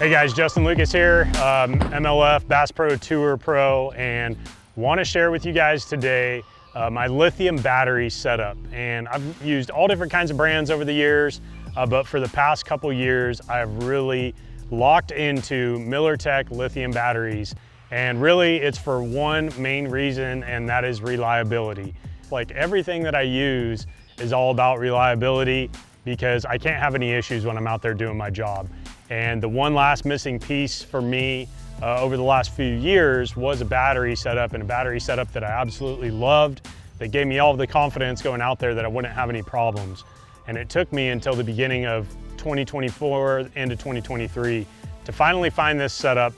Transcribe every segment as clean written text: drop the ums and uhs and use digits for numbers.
Hey guys, Justin Lucas here, MLF Bass Pro Tour Pro, and want to share with you guys today my lithium battery setup. And I've used all different kinds of brands over the years, but for the past couple years, I've really locked into MillerTech lithium batteries. And really it's for one main reason, and that is reliability. Like everything that I use is all about reliability because I can't have any issues when I'm out there doing my job. And the one last missing piece for me over the last few years was a battery setup, and a battery setup that I absolutely loved, that gave me all of the confidence going out there that I wouldn't have any problems. And it took me until the beginning of 2024 into 2023 to finally find this setup,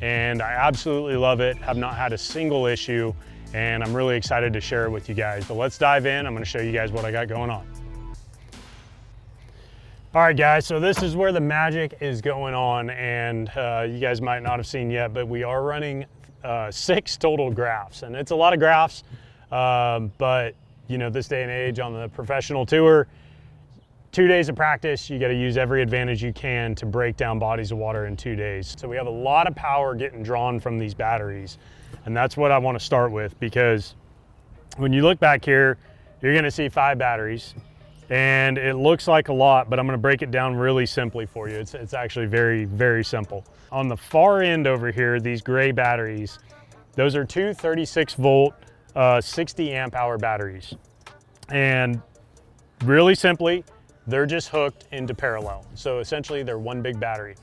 and I absolutely love it, have not had a single issue, and I'm really excited to share it with you guys. But let's dive in. I'm gonna show you guys what I got going on. All right guys, so this is where the magic is going on, and you guys might not have seen yet, but we are running 6 total graphs, and it's a lot of graphs, but you know, this day and age on the professional tour, 2 days of practice, you gotta use every advantage you can to break down bodies of water in 2 days. So we have a lot of power getting drawn from these batteries, and that's what I wanna start with, because when you look back here, you're gonna see 5 batteries. And it looks like a lot, but I'm gonna break it down really simply for you. It's actually very, very simple. On the far end over here, these gray batteries, those are 2 36 volt, 60 amp hour batteries. And really simply, they're just hooked into parallel. So essentially they're one big battery.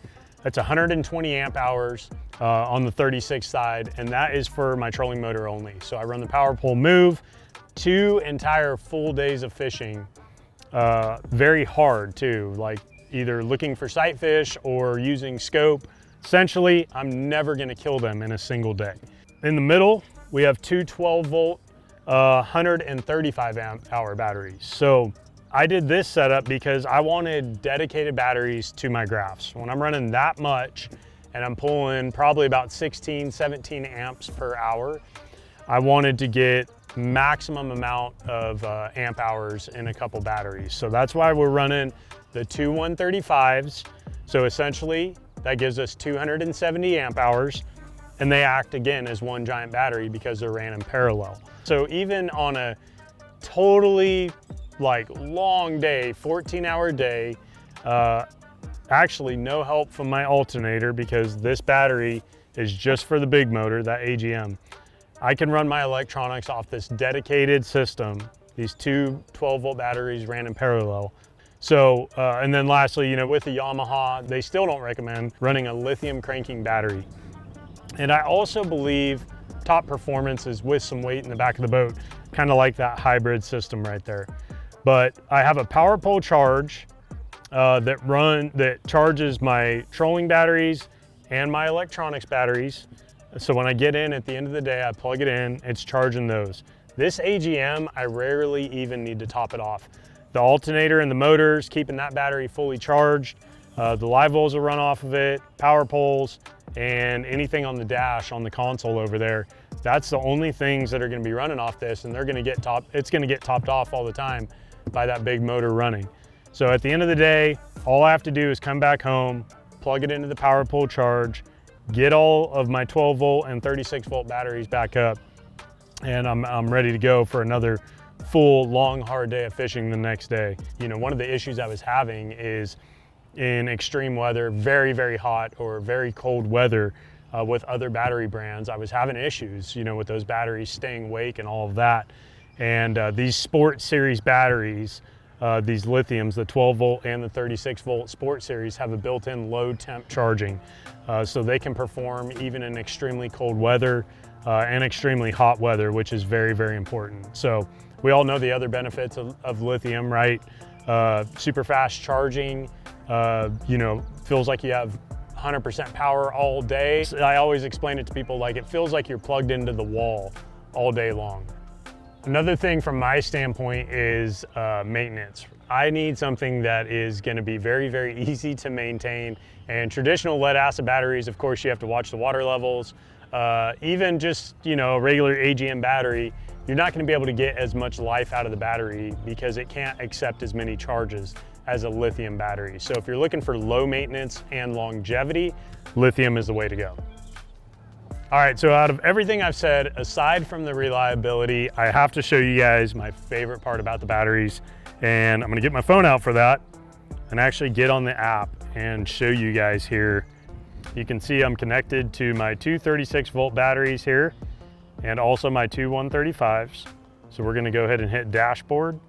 That's 120 amp hours on the 36 side, and that is for my trolling motor only. So I run the power pole move, 2 entire full days of fishing. Very hard too, like either looking for sight fish or using scope. Essentially, I'm never gonna kill them in a single day. In the middle, we have 2 12 volt, 135 amp hour batteries. So I did this setup because I wanted dedicated batteries to my graphs. When I'm running that much and I'm pulling probably about 16, 17 amps per hour, I wanted to get maximum amount of amp hours in a couple batteries. So that's why we're running the 2 135s. So essentially that gives us 270 amp hours, and they act again as one giant battery because they're ran in parallel. So even on a totally like long day, 14-hour day, actually no help from my alternator because this battery is just for the big motor, that AGM. I can run my electronics off this dedicated system, these 2 12 volt batteries ran in parallel. So, and then lastly, you know, with the Yamaha, they still don't recommend running a lithium cranking battery. And I also believe top performance is with some weight in the back of the boat, kind of like that hybrid system right there. But I have a power pole charge that charges my trolling batteries and my electronics batteries. So when I get in at the end of the day, I plug it in, it's charging those. This AGM, I rarely even need to top it off. The alternator and the motors, keeping that battery fully charged. The live volts will run off of it, power poles, and anything on the dash on the console over there. That's the only things that are gonna be running off this, and it's gonna get topped off all the time by that big motor running. So at the end of the day, all I have to do is come back home, plug it into the power pole charge, get all of my 12 volt and 36 volt batteries back up, and I'm ready to go for another full, long, hard day of fishing the next day. You know, one of the issues I was having is in extreme weather, very, very hot or very cold weather with other battery brands, I was having issues, you know, with those batteries staying awake and all of that. And these Sport Series batteries, these lithiums, the 12 volt and the 36 volt Sport Series, have a built-in low temp charging. So they can perform even in extremely cold weather and extremely hot weather, which is very, very important. So we all know the other benefits of lithium, right? Super fast charging, you know, feels like you have 100% power all day. I always explain it to people like it feels like you're plugged into the wall all day long. Another thing from my standpoint is maintenance. I need something that is gonna be very, very easy to maintain. And traditional lead acid batteries, of course, you have to watch the water levels. Even just, you know, a regular AGM battery, you're not gonna be able to get as much life out of the battery because it can't accept as many charges as a lithium battery. So if you're looking for low maintenance and longevity, lithium is the way to go. All right, so out of everything I've said, aside from the reliability, I have to show you guys my favorite part about the batteries. And I'm gonna get my phone out for that and actually get on the app and show you guys here. You can see I'm connected to my two 36-volt batteries here and also my two 135s. So we're gonna go ahead and hit dashboard.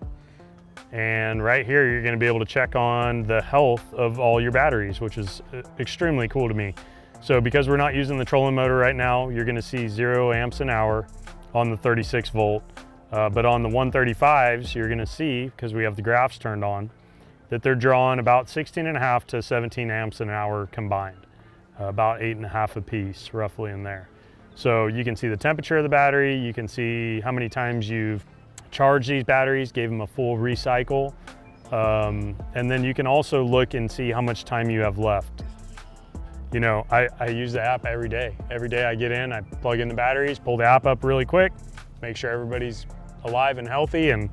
And right here, you're gonna be able to check on the health of all your batteries, which is extremely cool to me. So because we're not using the trolling motor right now, you're gonna see 0 amps an hour on the 36 volt. But on the 135s, you're gonna see, because we have the graphs turned on, that they're drawing about 16.5 to 17 amps an hour combined, about 8.5 a piece, roughly in there. So you can see the temperature of the battery, you can see how many times you've charged these batteries, gave them a full recycle, and then you can also look and see how much time you have left. You know, I use the app every day. Every day I get in, I plug in the batteries, pull the app up really quick, make sure everybody's alive and healthy and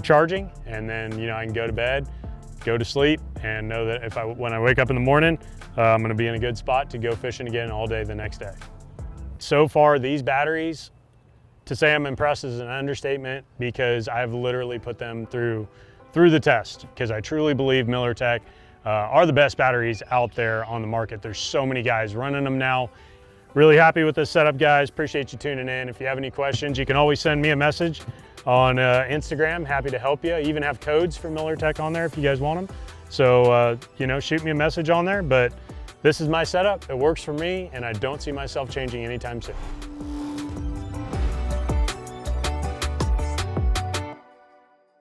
charging, and then, you know, I can go to bed, go to sleep, and know that when I wake up in the morning, I'm gonna be in a good spot to go fishing again all day the next day. So far, these batteries, to say I'm impressed is an understatement, because I've literally put them through the test, because I truly believe MillerTech are the best batteries out there on the market. There's so many guys running them now. Really happy with this setup, guys. Appreciate you tuning in. If you have any questions, you can always send me a message on Instagram. Happy to help you. I even have codes for MillerTech on there if you guys want them. So, you know, shoot me a message on there. But this is my setup. It works for me, and I don't see myself changing anytime soon.